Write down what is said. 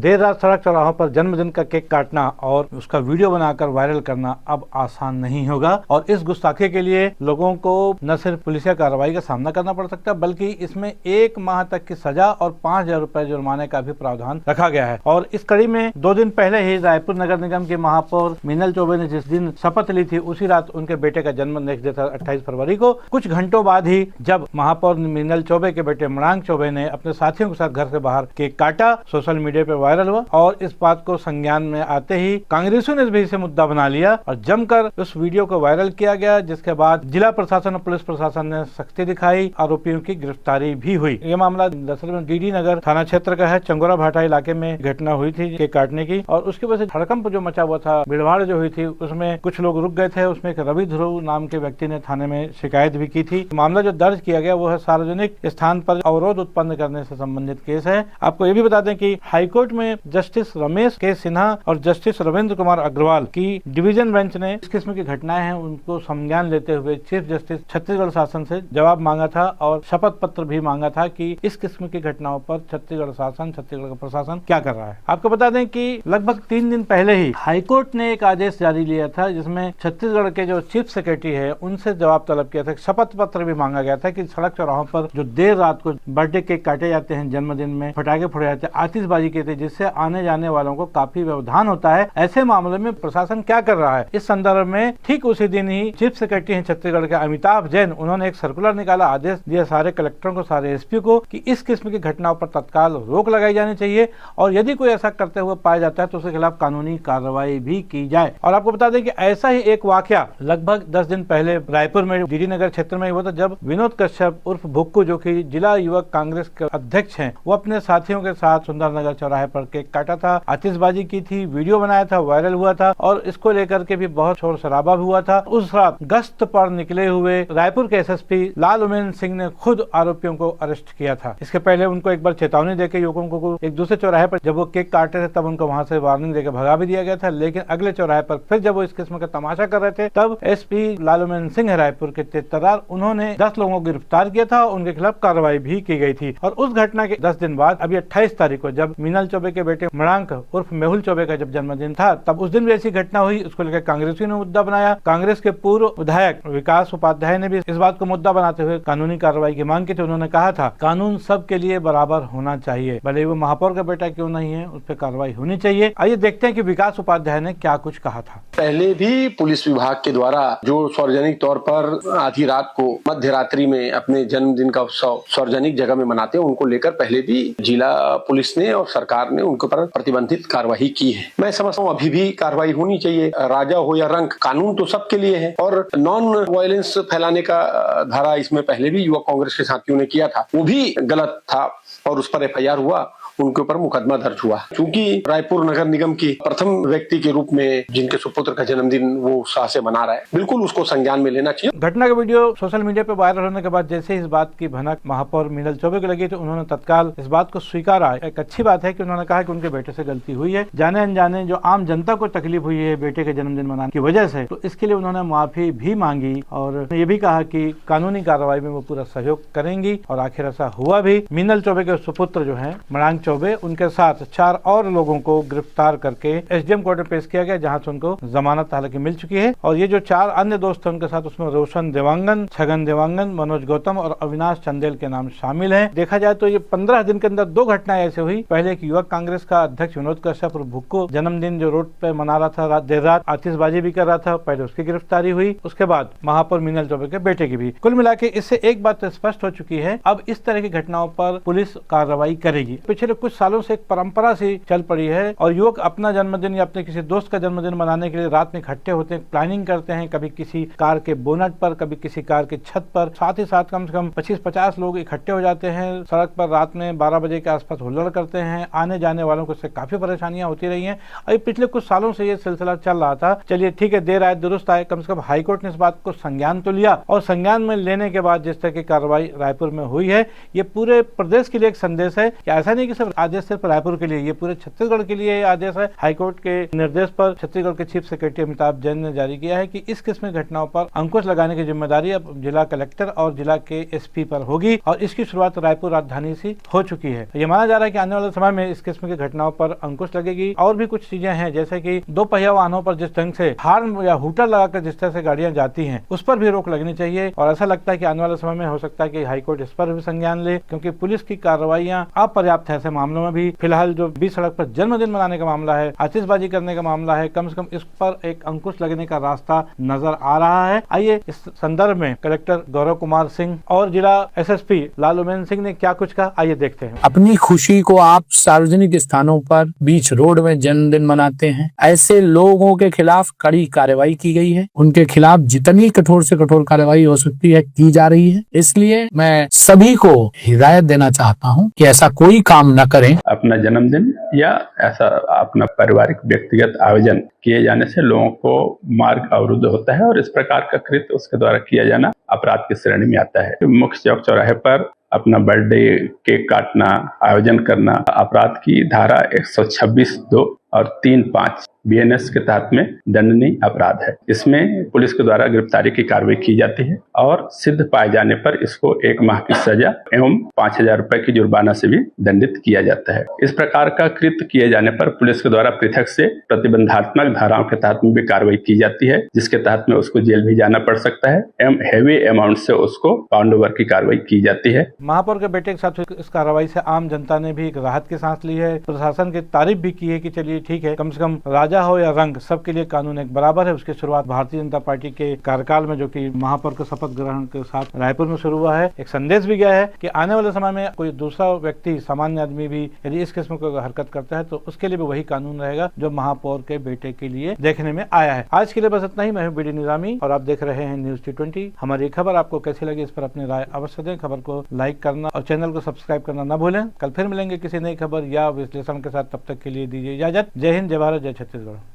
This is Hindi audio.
देर रात सड़क चौराहों पर जन्मदिन का केक काटना और उसका वीडियो बनाकर वायरल करना अब आसान नहीं होगा और इस गुस्ताखी के लिए लोगों को न सिर्फ पुलिसिया कार्रवाई का सामना करना पड़ सकता है बल्कि इसमें 1 माह तक की सजा और 5,000 रुपए जुर्माने का भी प्रावधान रखा गया है। और इस कड़ी में 2 दिन पहले ही रायपुर नगर निगम के महापौर मीनल चौबे ने जिस दिन शपथ ली थी उसी रात उनके बेटे का जन्म नेक्स्ट डे था 28 फरवरी को। कुछ घंटों बाद ही जब महापौर मीनल चौबे के बेटे मृणांक चौबे ने अपने साथियों के साथ घर से बाहर केक काटा, सोशल मीडिया पे वायरल हुआ और इस बात को संज्ञान में आते ही कांग्रेसियों ने भी इसे मुद्दा बना लिया और जमकर उस वीडियो को वायरल किया गया, जिसके बाद जिला प्रशासन और पुलिस प्रशासन ने सख्ती दिखाई, आरोपियों की गिरफ्तारी भी हुई। ये मामला दरअसल में डीडी नगर थाना क्षेत्र का है। चंगोरा भाटा इलाके में घटना हुई थी केक काटने की और उसकी वजह से हड़कंप जो मचा हुआ था, भीड़भाड़ जो हुई थी, उसमें कुछ लोग रुक गए थे। उसमें एक रवि ध्रुव नाम के व्यक्ति ने थाने में शिकायत भी की थी। मामला जो दर्ज किया गया वो है सार्वजनिक स्थान पर अवरोध उत्पन्न करने से संबंधित केस है। आपको ये भी बता दें कि हाईकोर्ट में जस्टिस रमेश के सिन्हा और जस्टिस रविंद्र कुमार अग्रवाल की डिवीजन बेंच ने इस किस्म की घटनाएं हैं उनको संज्ञान लेते हुए चीफ जस्टिस छत्तीसगढ़ शासन से जवाब मांगा था और शपथ पत्र भी मांगा था कि इस किस्म की घटनाओं पर छत्तीसगढ़ शासन, छत्तीसगढ़ का प्रशासन क्या कर रहा है। आपको बता दें कि लगभग 3 दिन पहले ही हाईकोर्ट ने एक आदेश जारी लिया था जिसमें छत्तीसगढ़ के जो चीफ सेक्रेटरी है उनसे जवाब तलब किया था। शपथ पत्र भी मांगा गया था कि सड़क चौराहों पर जो देर रात को बर्थडे केक काटे जाते हैं, जन्मदिन में पटाखे फोड़े जाते हैं, आतिशबाजी की थी, जिससे आने जाने वालों को काफी व्यवधान होता है। ऐसे मामले में प्रशासन क्या कर रहा है, इस संदर्भ में ठीक उसी दिन ही चीफ सेक्रेटरी हैं छत्तीसगढ़ के अमिताभ जैन, उन्होंने एक सर्कुलर निकाला, आदेश दिया सारे कलेक्टरों को, सारे एसपी को कि इस किस्म की घटनाओं पर तत्काल रोक लगाई जानी चाहिए और यदि कोई ऐसा करते हुए पाया जाता है तो उसके खिलाफ कानूनी कार्रवाई भी की जाए। और आपको बता दें कि ऐसा ही एक वाकया लगभग 10 दिन पहले रायपुर में डीडी नगर क्षेत्र में हुआ था, जब विनोद कश्यप उर्फ भुक्कू, जो कि जिला युवक कांग्रेस के अध्यक्ष हैं, वो अपने साथियों के साथ सुंदरनगर चौराहे पर केक काटा था, आतिशबाजी की थी, वीडियो बनाया था, वायरल हुआ था और इसको लेकर के भी बहुत शोर शराबा भी हुआ था। उस रात गश्त पर निकले हुए रायपुर के एसएसपी लाल उमेन सिंह ने खुद आरोपियों को अरेस्ट किया था। इसके पहले उनको एक बार चेतावनी देकर युवकों को एक दूसरे चौराहे पर जब वो केक काट रहे थे तब उनको वहां से वार्निंग देकर भगा भी दिया गया था, लेकिन अगले चौराहे पर फिर जब वो इस किस्म का तमाशा कर रहे थे तब एसपी लाल उमेन सिंह रायपुर के तेज-तर्रार, उन्होंने 10 लोगों को गिरफ्तार किया था, उनके खिलाफ कार्रवाई भी की गई थी। और उस घटना के 10 दिन बाद अभी 28 तारीख को जब मीनल चौबे के बेटे मृणांक उर्फ मेहुल चौबे का जब जन्मदिन था, तब उस दिन भी ऐसी घटना हुई। उसको लेकर कांग्रेसियों ने मुद्दा बनाया। कांग्रेस के पूर्व विधायक विकास उपाध्याय ने भी इस बात को मुद्दा बनाते हुए कानूनी कार्रवाई की मांग की थी। उन्होंने कहा था कानून सबके लिए बराबर होना चाहिए, भले वो महापौर का बेटा क्यों नहीं है, उस पर कार्रवाई होनी चाहिए। आइए देखते हैं कि विकास उपाध्याय ने क्या कुछ कहा था। पहले भी पुलिस विभाग के द्वारा जो सार्वजनिक तौर पर आधी रात को मध्य रात्रि में अपने जन्मदिन का उत्सव सार्वजनिक जगह में मनाते हैं, उनको लेकर पहले भी जिला पुलिस ने और सरकार ने उनके ऊपर प्रतिबंधित कार्रवाई की है। मैं समझता हूँ अभी भी कार्रवाई होनी चाहिए। राजा हो या रंक, कानून तो सबके लिए है और नॉन वायलेंस फैलाने का धारा इसमें पहले भी युवा कांग्रेस के साथियों ने किया था, वो भी गलत था और उस पर एफआईआर हुआ, उनके ऊपर मुकदमा दर्ज हुआ। क्योंकि रायपुर नगर निगम की प्रथम व्यक्ति के रूप में जिनके सुपुत्र का जन्मदिन वो उत्साह से मना रहा है, बिल्कुल उसको संज्ञान में लेना चाहिए। घटना का वीडियो सोशल मीडिया पर वायरल होने के बाद जैसे इस बात की भनक महापौर मीनल चौबे को लगी तो उन्होंने तत्काल इस बात को स्वीकारा। एक अच्छी बात है कि उन्होंने कहा कि उनके बेटे से गलती हुई है, जाने अनजाने जो आम जनता को तकलीफ हुई है बेटे के जन्मदिन मनाने की वजह से, तो इसके लिए उन्होंने माफी भी मांगी और ये भी कहा कि कानूनी कार्रवाई में वो पूरा सहयोग करेंगी और आखिर ऐसा हुआ भी। मीनल चौबे के सुपुत्र जो है मृणांक चौबे, उनके साथ 4 और लोगों को गिरफ्तार करके एसडीएम कोर्ट में पेश किया गया, जहां से उनको जमानत हालांकि मिल चुकी है। और ये जो 4 अन्य दोस्त हैं उनके साथ उसमें रोशन देवांगन, छगन देवांगन, मनोज गौतम और अविनाश चंदेल के नाम शामिल हैं। देखा जाए तो ये 15 दिन के अंदर 2 घटनाएं ऐसे हुई। पहले एक युवक कांग्रेस का अध्यक्ष विनोद कश्यप और भुक्कू जन्मदिन जो रोड पे मना रहा था, देर रात आतिशबाजी भी कर रहा था, पहले उसकी गिरफ्तारी हुई, उसके बाद महापौर मीनल चौबे के बेटे की भी। कुल मिलाकर इससे एक बात तो स्पष्ट हो चुकी है, अब इस तरह की घटनाओं पर पुलिस कार्रवाई करेगी। पिछले कुछ सालों से एक परंपरा सी चल पड़ी है और युवक अपना जन्मदिन या अपने किसी दोस्त का जन्मदिन मनाने के लिए रात में इकट्ठे होते हैं, प्लानिंग करते हैं, कभी किसी कार के बोनट पर, कभी किसी कार की छत पर, साथ ही साथ कम से कम 25-50 लोग इकट्ठे हो जाते हैं सड़क पर रात में 12 बजे के आसपास हुल्लड़ करते हैं। आने जाने वालों को इससे काफी परेशानियां होती रही हैं। अभी पिछले कुछ सालों से ये सिलसिला चल रहा था। चलिए ठीक है, देर आए दुरुस्त आए, कम से कम हाईकोर्ट ने इस बात को संज्ञान तो लिया और संज्ञान में लेने के बाद जिस तरह की कार्रवाई रायपुर में हुई है, ये पूरे प्रदेश के लिए एक संदेश है कि ऐसा नहीं कि आदेश सिर्फ रायपुर के लिए, ये पूरे छत्तीसगढ़ के लिए आदेश है। हाईकोर्ट के निर्देश पर छत्तीसगढ़ के चीफ सेक्रेटरी अमिताभ जैन ने जारी किया है कि इस किस्म की घटनाओं पर अंकुश लगाने की जिम्मेदारी अब जिला कलेक्टर और जिला के एसपी पर होगी और इसकी शुरुआत रायपुर राजधानी से हो चुकी है। ये माना जा रहा है कि आने वाले समय में इस किस्म की घटनाओं पर अंकुश लगेगी। और भी कुछ चीजें हैं, जैसे कि 2 पहिया वाहनों पर जिस ढंग से हार्न या हूटर लगाकर जिस तरह से गाड़ियां जाती हैं, उस पर भी रोक लगनी चाहिए। और ऐसा लगता है कि आने वाले समय में हो सकता है कि हाईकोर्ट इस पर भी संज्ञान ले, क्योंकि पुलिस की कार्रवाइयां अपर्याप्त है ऐसे मामलों में भी। फिलहाल जो बीच सड़क पर जन्मदिन मनाने का मामला है, आतिशबाजी करने का मामला है, कम से कम इस पर एक अंकुश लगने का रास्ता नजर आ रहा है। आइए इस संदर्भ में कलेक्टर गौरव कुमार सिंह और जिला एसएसपी लालूमेन सिंह ने क्या कुछ कहा, आइए देखते हैं। अपनी खुशी को आप सार्वजनिक स्थानों पर बीच रोड में जन्मदिन मनाते हैं, ऐसे लोगों के खिलाफ कड़ी कार्रवाई की गई है। उनके खिलाफ जितनी कठोर से कठोर कार्रवाई हो सकती है की जा रही है। इसलिए मैं सभी को हिदायत देना चाहता हूं कि ऐसा कोई काम न करें। अपना जन्मदिन या ऐसा अपना पारिवारिक व्यक्तिगत आयोजन किए जाने से लोगों को मार्ग अवरुद्ध होता है और इस प्रकार का कृत्य उसके द्वारा किया जाना अपराध की श्रेणी में आता है। मुख्य चौक चौराहे पर अपना बर्थडे केक काटना, आयोजन करना अपराध की धारा 126(2) और 3(5) बीएनएस के तहत में दंडनीय अपराध है। इसमें पुलिस के द्वारा गिरफ्तारी की कार्रवाई की जाती है और सिद्ध पाए जाने पर इसको 1 माह की सजा एवं 5,000 रुपए की जुर्माना से भी दंडित किया जाता है। इस प्रकार का कृत्य किए जाने पर पुलिस के द्वारा पृथक से प्रतिबंधात्मक धाराओं के तहत में भी कार्रवाई की जाती है, जिसके तहत में उसको जेल भी जाना पड़ सकता है एवं हैवी अमाउंट से उसको पाउंड ओवर की कार्रवाई की जाती है। महापौर के बेटे के साथ इस कार्रवाई से आम जनता ने भी एक राहत की सांस ली है। प्रशासन की तारीफ भी की है कि चलिए ठीक है, कम से कम राजा हो या रंग, सबके लिए कानून एक बराबर है। उसकी शुरुआत भारतीय जनता पार्टी के कार्यकाल में, जो कि महापौर के शपथ ग्रहण के साथ रायपुर में शुरू हुआ है। एक संदेश भी गया है कि आने वाले समय में कोई दूसरा व्यक्ति, सामान्य आदमी भी यदि इस किस्म की हरकत करता है तो उसके लिए भी वही कानून रहेगा जो महापौर के बेटे के लिए देखने में आया है। आज के लिए बस इतना ही। मैं हूं बीडी निजामी और आप देख रहे हैं न्यूज़ T20। हमारी खबर आपको कैसी लगी इस पर अपनी राय अवश्य दें। खबर को लाइक करना और चैनल को सब्सक्राइब करना न भूलें। कल फिर मिलेंगे किसी नई खबर या विश्लेषण के साथ। तब तक के लिए दीजिए इजाजत। जय हिंद, जय भारत, जय छत्तीसगढ़।